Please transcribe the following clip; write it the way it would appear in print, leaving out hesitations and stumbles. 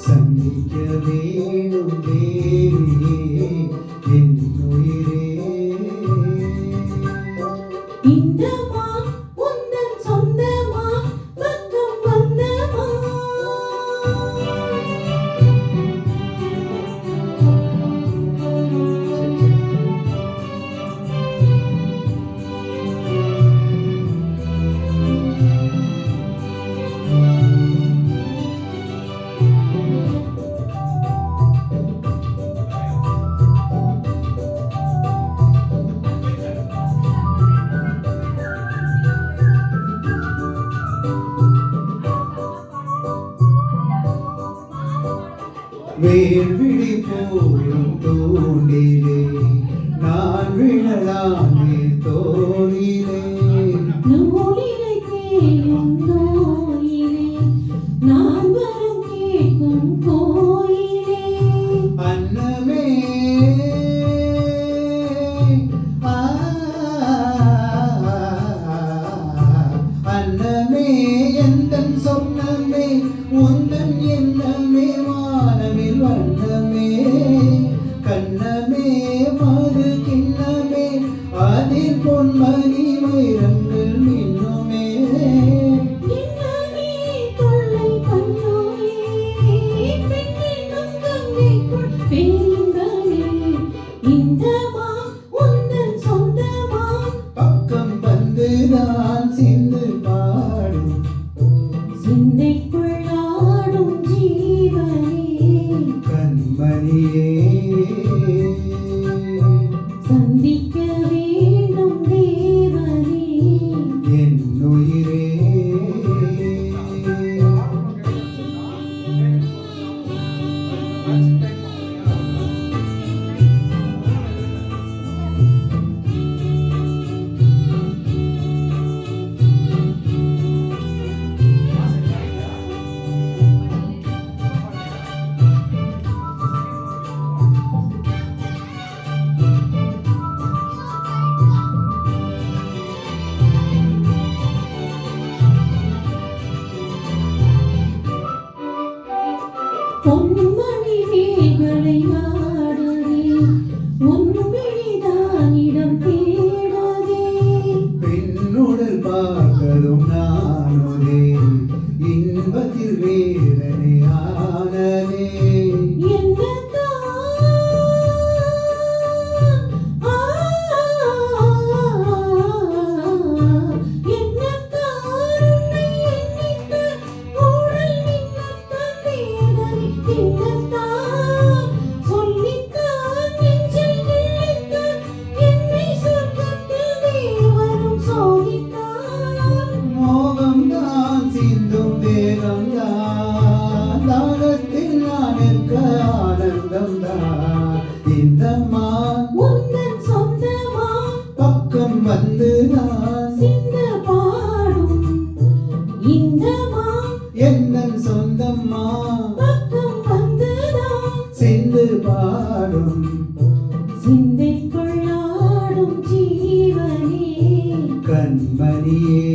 சந்திக்க வேணும் தேவியே என் உயிரே. இந்த மான் உந்தன் சொந்தமா பக்கம் வந்தமா வேள்விழி போலும் தூண்டிலே நான் விழலாமே தோழிலே. நூலினை தேயும் நோயிலே நான் வரம் கேட்கும் கோயிலே. அன்னமே அன்னமே எந்தன் சொன்னமே உந்தன் எண்ணமே வானவில் வண்ணமே கண்ணமே மது கிண்ணமே அதில் பொன்மணி வைரங்கள் மின்னுமே. என்னமே தொல்லை பண்ணோமே பெண்ணினும் கங்கைக்குள் பெண்களே. இந்த மான் உந்தன் சொந்தமா பக்கம் வந்துதான் சிந்து பாடும் சிந்தைக்குள் ஆடும் ஜீவனே. கண்மணியே சந்திக்க வேண்டும் தேவனே என் உயிரே. பொன்மணி வேல்களை ஆடுதே உன் விழிதான் இடம் தேடுதே. பெண்ணுடல் பார்த்ததும் நானுதே இன்பத்தில் வேதனை ஆனதே. மோகம்தான் சிந்தும் தேகம்தான் தாகத்தில் நான் இருக்க ஆனந்தம்தான். இந்த மான் உந்தன் சொந்தமா பக்கம் வந்துதான் சிந்து பாடும். இந்த மான் என்னன் சொந்தம்மா பக்கம் வந்துதான் சிந்து பாடும் சிந்தைக்குள் ஆடும் ஜீவனே. கண்மணியே